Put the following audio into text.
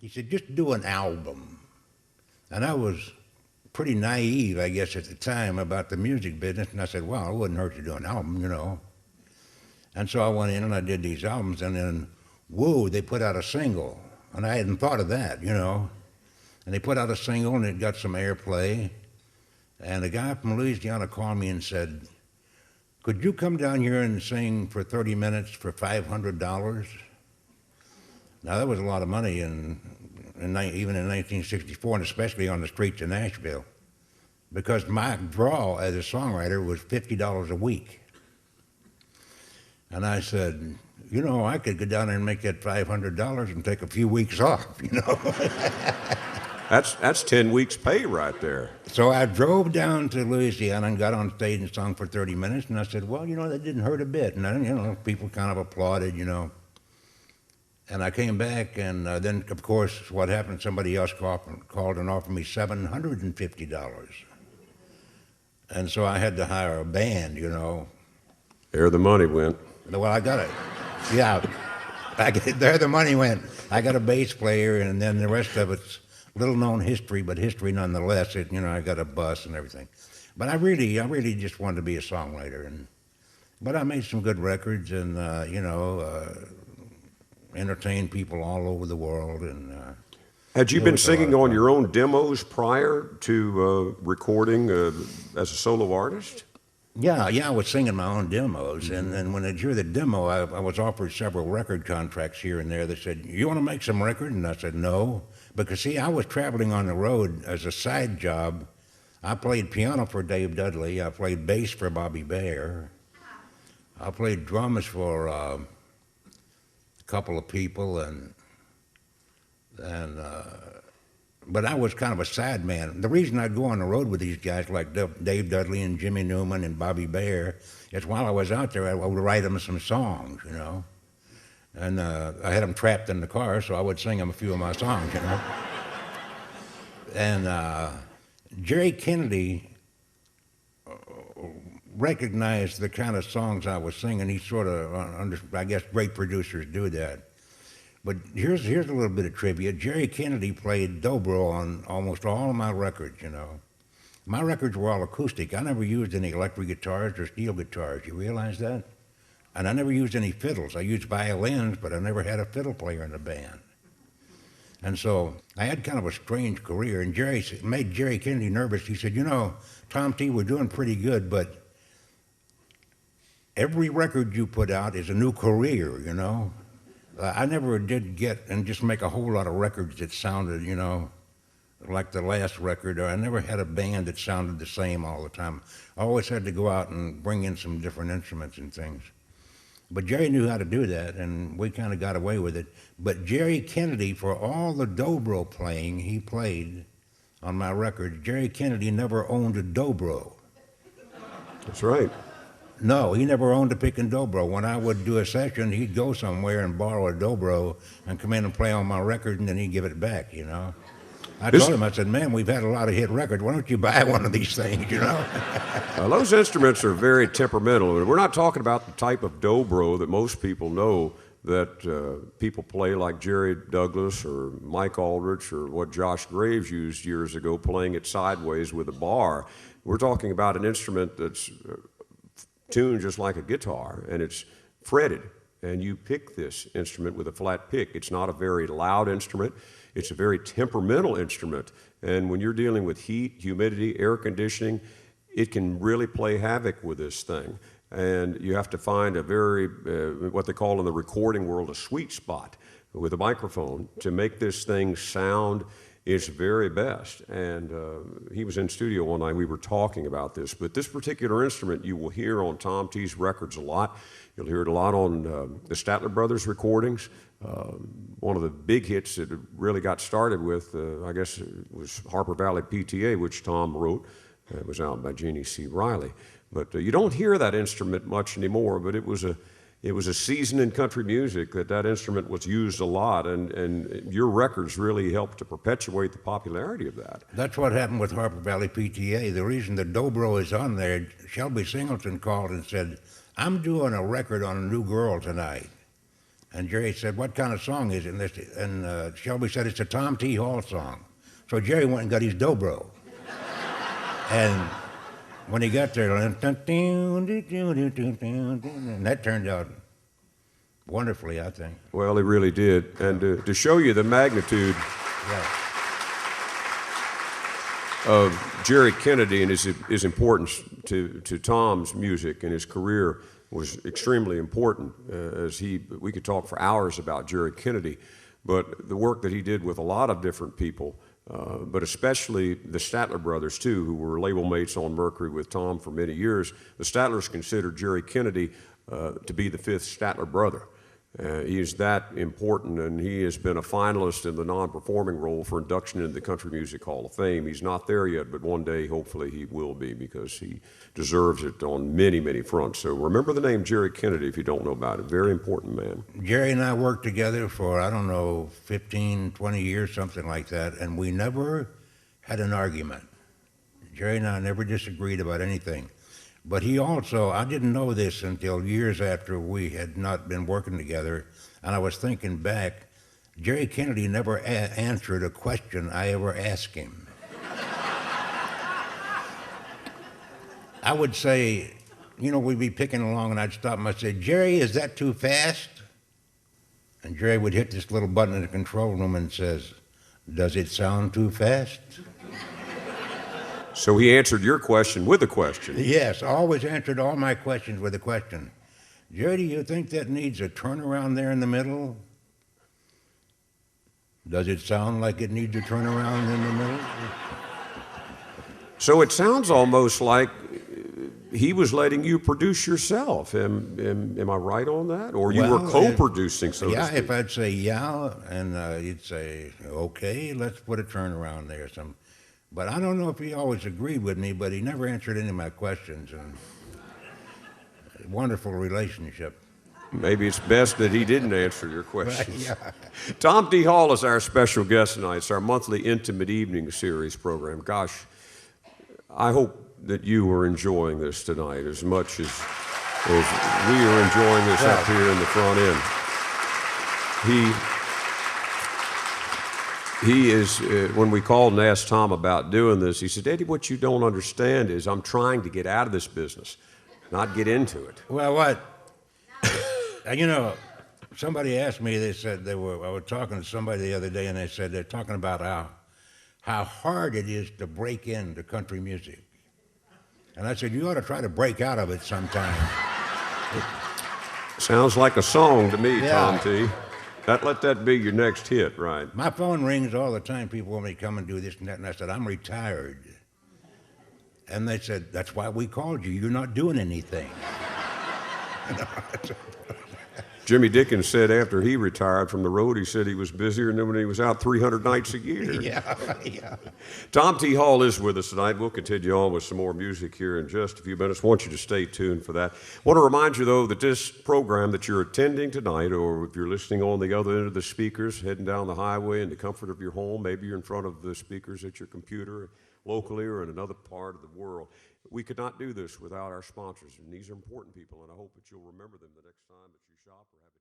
He said, just do an album. And I was pretty naive, I guess, at the time about the music business. And I said, well, it wouldn't hurt to do an album, you know. And so I went in and I did these albums, and then, whoa, they put out a single. And I hadn't thought of that, you know. And they put out a single, and it got some airplay. And a guy from Louisiana called me and said, could you come down here and sing for 30 minutes for $500? Now, that was a lot of money even in 1964, and especially on the streets of Nashville, because my draw as a songwriter was $50 a week. And I said, you know, I could go down there and make that $500 and take a few weeks off, you know. That's 10 weeks' pay right there. So I drove down to Louisiana and got on stage and sung for 30 minutes, and I said, well, you know, that didn't hurt a bit. And then, you know, people kind of applauded, you know. And I came back, and then, of course, what happened, somebody else called and offered me $750. And so I had to hire a band, you know. There the money went. Well, I got it. Yeah, there the money went. I got a bass player, and then the rest of it's little-known history, but history nonetheless. You know, I got a bus and everything. But I really just wanted to be a songwriter. But I made some good records, and you know, entertained people all over the world. And had you been singing on your own demos prior to recording as a solo artist? Yeah, I was singing my own demos, and when I'd hear the demo, I was offered several record contracts here and there. They said, you want to make some record? And I said, no, because see, I was traveling on the road as a side job. I played piano for Dave Dudley, I played bass for Bobby Bare, I played drums for a couple of people, but I was kind of a side man. The reason I'd go on the road with these guys like Dave Dudley and Jimmy Newman and Bobby Bare is while I was out there, I would write them some songs, you know. And I had them trapped in the car, so I would sing them a few of my songs, you know. And Jerry Kennedy recognized the kind of songs I was singing. He sort of, I guess great producers do that. But here's a little bit of trivia. Jerry Kennedy played dobro on almost all of my records, you know. My records were all acoustic. I never used any electric guitars or steel guitars. You realize that? And I never used any fiddles. I used violins, but I never had a fiddle player in the band. And so I had kind of a strange career, and Jerry made Jerry Kennedy nervous. He said, you know, Tom T., we're doing pretty good, but every record you put out is a new career, you know. I never did get and just make a whole lot of records that sounded, you know, like the last record, or I never had a band that sounded the same all the time. I always had to go out and bring in some different instruments and things. But Jerry knew how to do that, and we kind of got away with it. But Jerry Kennedy, for all the dobro playing he played on my record, Jerry Kennedy never owned a dobro. That's right. No, he never owned a pick and dobro. When I would do a session, he'd go somewhere and borrow a dobro and come in and play on my record, and then he'd give it back, you know. I told him, I said, man, we've had a lot of hit records. Why don't you buy one of these things, you know? Those instruments are very temperamental. We're not talking about the type of dobro that most people know that people play like Jerry Douglas or Mike Aldrich or what Josh Graves used years ago, playing it sideways with a bar. We're talking about an instrument that's tuned just like a guitar, and it's fretted, and you pick this instrument with a flat pick. It's not a very loud instrument. It's a very temperamental instrument, and when you're dealing with heat, humidity, air conditioning, it can really play havoc with this thing. And you have to find a very, what they call in the recording world, a sweet spot with a microphone to make this thing sound its very best. And he was in studio one night, we were talking about this, but this particular instrument you will hear on Tom T's records a lot. You'll hear it a lot on the Statler Brothers recordings. One of the big hits that it really got started with, I guess it was Harper Valley PTA, which Tom wrote. It was out by Jeannie C. Riley. But you don't hear that instrument much anymore, but it was a season in country music that instrument was used a lot, and your records really helped to perpetuate the popularity of that. That's what happened with Harper Valley PTA. The reason the dobro is on there, Shelby Singleton called and said, I'm doing a record on a new girl tonight. And Jerry said, what kind of song is it? And Shelby said, it's a Tom T. Hall song. So Jerry went and got his dobro. And when he got there, and that turned out wonderfully, I think. Well, he really did. And to show you the magnitude of Jerry Kennedy and his importance to Tom's music and his career was extremely important. We could talk for hours about Jerry Kennedy, but the work that he did with a lot of different people, but especially the Statler brothers too, who were label mates on Mercury with Tom for many years. The Statlers considered Jerry Kennedy to be the fifth Statler brother. He is that important, and he has been a finalist in the non-performing role for induction into the Country Music Hall of Fame. He's not there yet, but one day, hopefully, he will be, because he deserves it on many, many fronts. So remember the name Jerry Kennedy if you don't know about it. Very important man. Jerry and I worked together for, I don't know, 15, 20 years, something like that, and we never had an argument. Jerry and I never disagreed about anything. But he also, I didn't know this until years after we had not been working together, and I was thinking back, Jerry Kennedy never answered a question I ever asked him. I would say, we'd be picking along, and I'd stop and I'd say, Jerry, is that too fast? And Jerry would hit this little button in the control room and says, does it sound too fast? So he answered your question with a question. Yes, always answered all my questions with a question. Jerry, do you think that needs a turnaround there in the middle? Does it sound like it needs a turnaround in the middle? So it sounds almost like he was letting you produce yourself. Am I right on that? Or you were co-producing, so to speak? If I'd say yeah, and you'd say, okay, let's put a turnaround there. But I don't know if he always agreed with me, but he never answered any of my questions. And wonderful relationship. Maybe it's best that he didn't answer your questions. Right, yeah. Tom T. Hall is our special guest tonight. It's our monthly Intimate Evening Series program. Gosh, I hope that you are enjoying this tonight as much as we are enjoying this up here in the front end. He is, when we called and asked Tom about doing this, he said, Eddie, what you don't understand is I'm trying to get out of this business, not get into it. Well, what? Somebody asked me, they said I was talking to somebody the other day, and they said they're talking about how hard it is to break into country music. And I said, you ought to try to break out of it sometime. Sounds like a song to me, Tom T. Let that be your next hit, right? My phone rings all the time. People want me to come and do this and that. And I said, I'm retired. And they said, that's why we called you. You're not doing anything. Jimmy Dickens said after he retired from the road, he said he was busier than when he was out 300 nights a year. Yeah. Tom T. Hall is with us tonight. We'll continue on with some more music here in just a few minutes. I want you to stay tuned for that. I want to remind you, though, that this program that you're attending tonight, or if you're listening on the other end of the speakers, heading down the highway in the comfort of your home, maybe you're in front of the speakers at your computer locally or in another part of the world, we could not do this without our sponsors, and these are important people, and I hope that you'll remember them the next time that you shop or have